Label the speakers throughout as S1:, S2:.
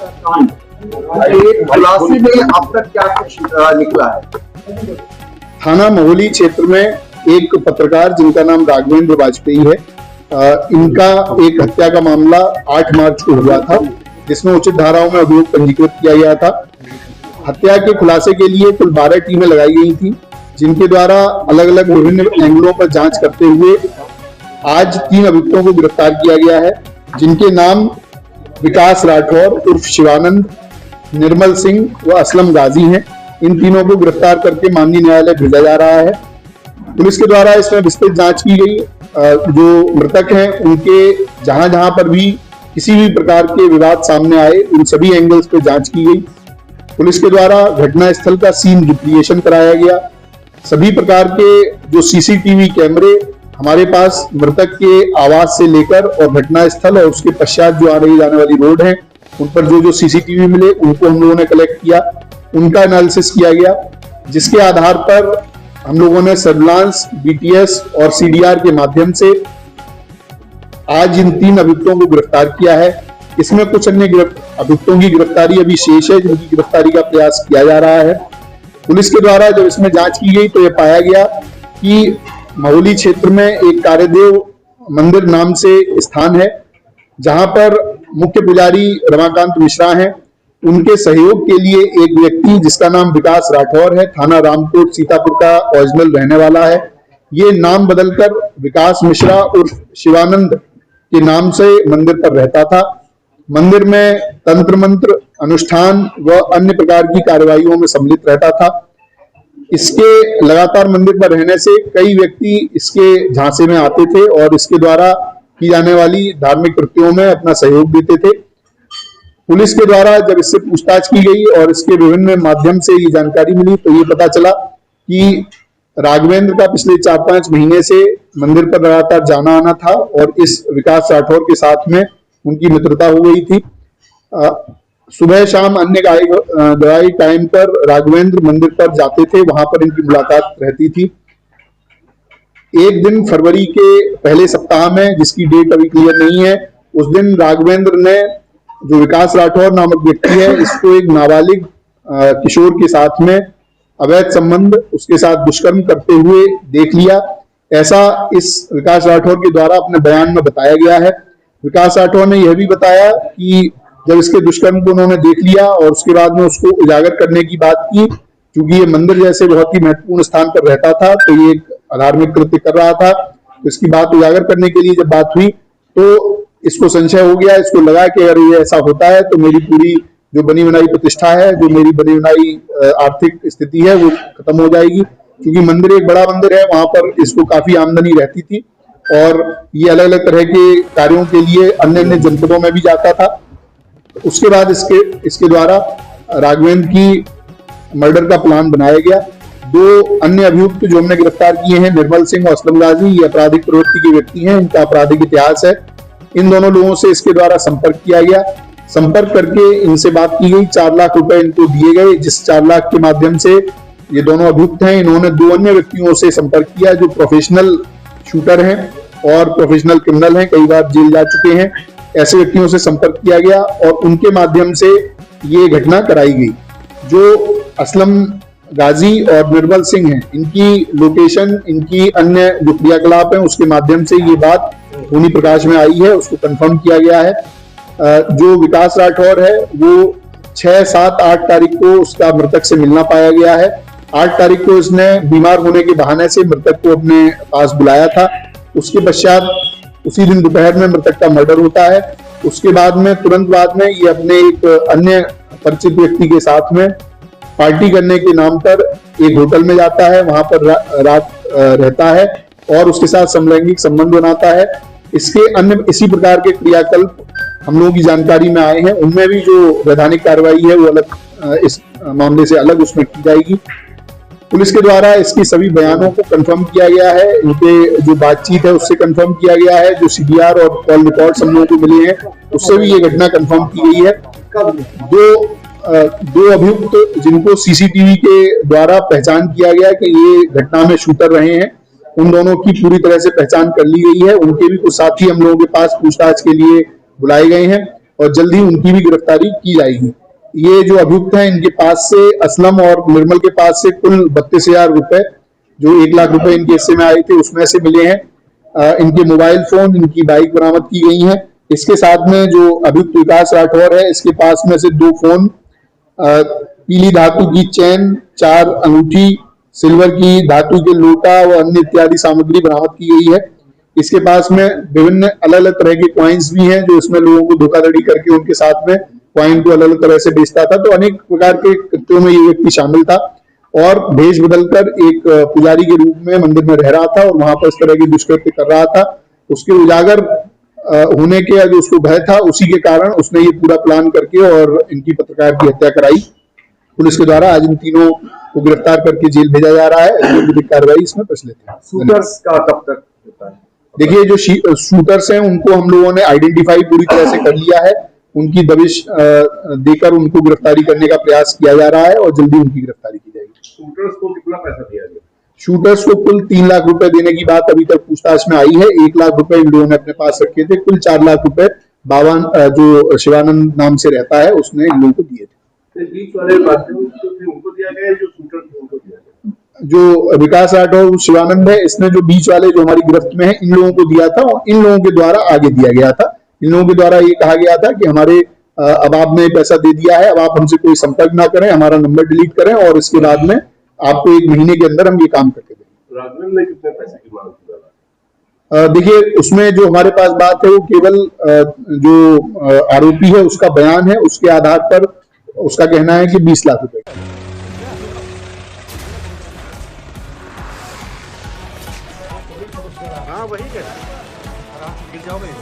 S1: एक खुलासे में अब तक क्या कुछ निकला है?
S2: थाना महोली क्षेत्र में एक पत्रकार जिनका नाम राघवेंद्र वाजपेयी है, इनका एक हत्या का मामला 8 मार्च को हुआ था, जिसमें उचित धाराओं में अभियोग पंजीकृत किया गया था। हत्या के खुलासे के लिए कुल 12 टीमें लगाई गई थी, जिनके द्वारा अलग अलग विभिन्न एंगलों पर जांच करते हुए आज 3 अभियुक्तों को गिरफ्तार किया गया है, जिनके नाम विकास राठौर उर्फ शिवानंद, निर्मल सिंह व असलम गाजी हैं। इन तीनों को गिरफ्तार करके माननीय न्यायालय भेजा जा रहा है। पुलिस के द्वारा इसमें विस्तृत जांच की गई। जो मृतक हैं उनके जहां जहां पर भी किसी भी प्रकार के विवाद सामने आए, उन सभी एंगल्स पे जांच की गई। पुलिस के द्वारा घटना स्थल का सीन रिप्लिकेशन कराया गया। सभी प्रकार के जो सीसीटीवी कैमरे हमारे पास मृतक के आवास से लेकर और घटना स्थल और उसके पश्चात जो आ रही जाने वाली रोड है, उन पर जो सीसीटीवी मिले उनको हम लोगों ने कलेक्ट किया, उनका एनालिसिस किया गया, जिसके आधार पर हम लोगों ने सर्विलांस, बीटीएस और सीडीआर के माध्यम से आज इन 3 अभियुक्तों को गिरफ्तार किया है। इसमें कुछ अन्य अभियुक्तों की गिरफ्तारी अभी शेष है, जिनकी गिरफ्तारी का प्रयास किया जा रहा है। पुलिस के द्वारा जब इसमें जांच की गई तो यह पाया गया कि महोली क्षेत्र में एक कार्यदेव मंदिर नाम से स्थान है, जहां पर मुख्य पुजारी रमाकांत मिश्रा हैं। उनके सहयोग के लिए एक व्यक्ति जिसका नाम विकास राठौर है, थाना रामकोट सीतापुर का ओरिजिनल रहने वाला है, ये नाम बदलकर विकास मिश्रा उर्फ शिवानंद के नाम से मंदिर पर रहता था। मंदिर में तंत्र मंत्र अनुष्ठान व अन्य प्रकार की कार्रवाइयों में सम्मिलित रहता था। इसके लगातार मंदिर पर रहने से कई व्यक्ति इसके झांसे में आते थे और इसके द्वारा की जाने वाली धार्मिक कृत्यों में अपना सहयोग देते थे। पुलिस के द्वारा जब इससे पूछताछ की गई और इसके विभिन्न माध्यम से ये जानकारी मिली तो ये पता चला कि राघवेंद्र का पिछले 4-5 महीने से मंदिर पर लगातार जाना आना था और इस विकास राठौर के साथ में उनकी मित्रता हो गई थी। सुबह शाम अन्य गवाही टाइम पर राघवेंद्र मंदिर पर जाते थे, वहां पर इनकी मुलाकात रहती थी। एक दिन फरवरी के पहले सप्ताह में, जिसकी डेट अभी क्लियर नहीं है, उस दिन राघवेंद्र ने जो विकास राठौर नामक व्यक्ति है, इसको एक नाबालिग किशोर के साथ में अवैध संबंध, उसके साथ दुष्कर्म करते हुए देख लिया। ऐसा इस विकास राठौर के द्वारा अपने बयान में बताया गया है। विकास राठौर ने यह भी बताया कि जब इसके दुष्कर्म को उन्होंने देख लिया और उसके बाद में उसको उजागर करने की बात की, क्योंकि ये मंदिर जैसे बहुत ही महत्वपूर्ण स्थान पर रहता था तो ये एक अधार्मिक कृत्य कर रहा था, तो इसकी बात उजागर करने के लिए जब बात हुई तो इसको संशय हो गया। इसको लगा कि अगर ये ऐसा होता है तो मेरी पूरी जो बनी बनाई प्रतिष्ठा है, जो मेरी बनी बनाई आर्थिक स्थिति है, वो खत्म हो जाएगी। क्योंकि मंदिर एक बड़ा मंदिर है, वहां पर इसको काफी आमदनी रहती थी और ये अलग अलग तरह के कार्यों के लिए अन्य अन्य जनपदों में भी जाता था। उसके बाद इसके द्वारा राघवेंद्र की मर्डर का प्लान बनाया गया। 2 अन्य अभियुक्त जो हमने गिरफ्तार किए हैं, निर्मल सिंह और असलम गाजी, ये आपराधिक प्रवृत्ति के व्यक्ति हैं, इनका आपराधिक इतिहास है। इन दोनों लोगों से इसके द्वारा संपर्क किया गया। संपर्क करके इनसे बात की गई, 4 लाख रुपए इनको दिए गए, जिस 4 लाख के माध्यम से ये दोनों अभियुक्त हैं, इन्होंने 2 अन्य व्यक्तियों से संपर्क किया जो प्रोफेशनल शूटर हैं और प्रोफेशनल क्रिमिनल हैं, कई बार जेल जा चुके हैं। ऐसे व्यक्तियों से संपर्क किया गया और उनके माध्यम से ये घटना कराई गई। जो असलम गाजी और निर्मल सिंह हैं, इनकी लोकेशन, इनकी अन्य जो क्रियाकलाप है, उसके माध्यम से ये बात भूमि प्रकाश में आई है, उसको कंफर्म किया गया है। जो विकास राठौर है वो 6, 7, 8 तारीख को उसका मृतक से मिलना पाया गया है। 8 तारीख को इसने बीमार होने के बहाने से मृतक को अपने पास बुलाया था। उसके पश्चात उसी दिन दोपहर में मृतक का मर्डर होता है। उसके बाद में तुरंत बाद में ये अपने एक अन्य परिचित व्यक्ति के साथ में पार्टी करने के नाम पर एक होटल में जाता है, वहां पर रात रहता है और उसके साथ समलैंगिक संबंध बनाता है। इसके अन्य इसी प्रकार के क्रियाकल्प हम लोगों की जानकारी में आए हैं। उनमें भी जो वैधानिक कार्रवाई है वो अलग, इस मामले से अलग उसमें की जाएगी। पुलिस के द्वारा इसके सभी बयानों को कंफर्म किया गया है, इनके जो बातचीत है उससे कंफर्म किया गया है, जो सीडीआर और कॉल रिकॉर्ड हम लोगों को मिले हैं उससे भी ये घटना कंफर्म की गई है। 2 अभियुक्त जिनको सीसीटीवी के द्वारा पहचान किया गया कि ये घटना में शूटर रहे हैं, उन दोनों की पूरी तरह से पहचान कर ली गई है। उनके भी कुछ साथी हम लोगों के पास पूछताछ के लिए बुलाए गए हैं और जल्द ही उनकी भी गिरफ्तारी की जाएगी। ये जो अभियुक्त हैं, इनके पास से असलम और निर्मल के पास से कुल 32,000 रुपए, जो 1 लाख रुपए इनके हिस्से में आए थे, उसमें से मिले हैं। इनके मोबाइल फोन, इनकी बाइक बरामद की गई है। इसके साथ में जो अभियुक्त विकास राठौर है, इसके पास में से 2 फोन, पीली धातु की चैन, 4 अंगूठी, सिल्वर की धातु के लोटा व अन्य इत्यादि सामग्री बरामद की गई है। इसके पास में विभिन्न अलग अलग तरह के कॉइन्स भी हैं, जो इसमें लोगों को धोखाधड़ी करके उनके साथ में कॉइन को अलग अलग तरह से बेचता था। तो अनेक प्रकार के कृत्यों में ये व्यक्ति शामिल था और भेष बदलकर एक पुजारी के रूप में मंदिर में रह रहा था और वहां पर इस तरह की दुष्कृत्य कर रहा था। उसके उजागर होने के जो उसको भय था, उसी के कारण उसने ये पूरा प्लान करके और इनकी पत्रकार की हत्या कराई। पुलिस के द्वारा आज इन तीनों को गिरफ्तार करके जेल भेजा जा रहा है। विधिक कार्रवाई इसमें प्रचलित है।
S1: शूटर्स का कब तक होता है?
S2: देखिए, जो शूटर्स हैं, उनको हम लोगों ने आइडेंटिफाई पूरी तरह से कर लिया है। उनकी दबिश देकर उनको गिरफ्तारी करने का प्रयास किया जा रहा है और जल्दी उनकी गिरफ्तारी की जाएगी।
S1: शूटर्स को कितना पैसा दिया गया?
S2: शूटर्स को कुल 3 लाख रुपए देने की बात अभी तक पूछताछ में आई है। 1 लाख रुपए इन लोगों ने अपने पास रखे थे। कुल 4 लाख रुपए बावन जो शिवानंद नाम से रहता है, उसने इन लोगों को दिए थे।
S1: बीच वाले उनको दिया गया, जो शूटर थे उनको दिया गया?
S2: जो विकास राठौर शिवानंद है, इसने जो बीच वाले जो हमारी गिरफ्त में है, इन लोगों को दिया था और इन लोगों के द्वारा आगे दिया गया था। इन लोगों के द्वारा ये कहा गया था कि हमारे अब आपने पैसा दे दिया है, अब आप हमसे कोई संपर्क ना करें, हमारा नंबर डिलीट करें और इसके बाद में आपको 1 महीने के अंदर हम ये काम करके देंगे।
S1: राघवेंद्र ने कितने पैसे की मांग की?
S2: देखिए, उसमें जो हमारे पास बात है वो केवल जो आरोपी है उसका बयान है, उसके आधार पर उसका कहना है कि 20 लाख रुपए।
S1: हाँ, वही गिर जाओगे।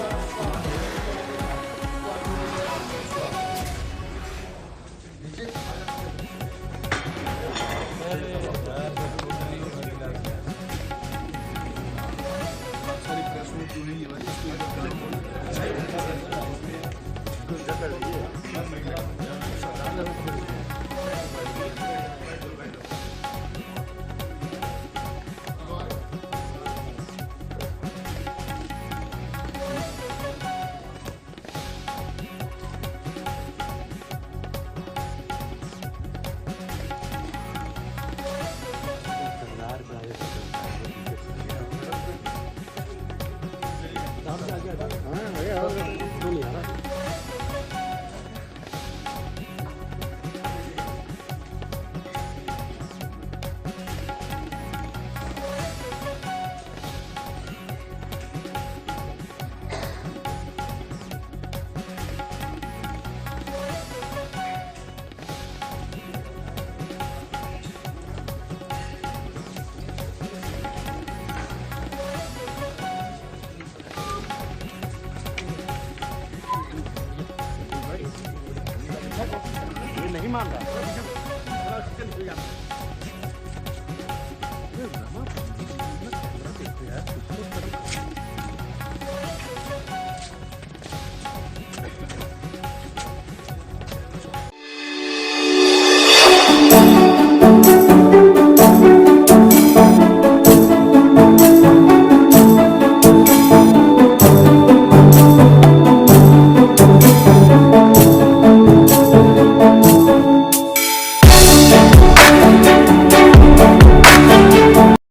S1: नहीं मान रहा।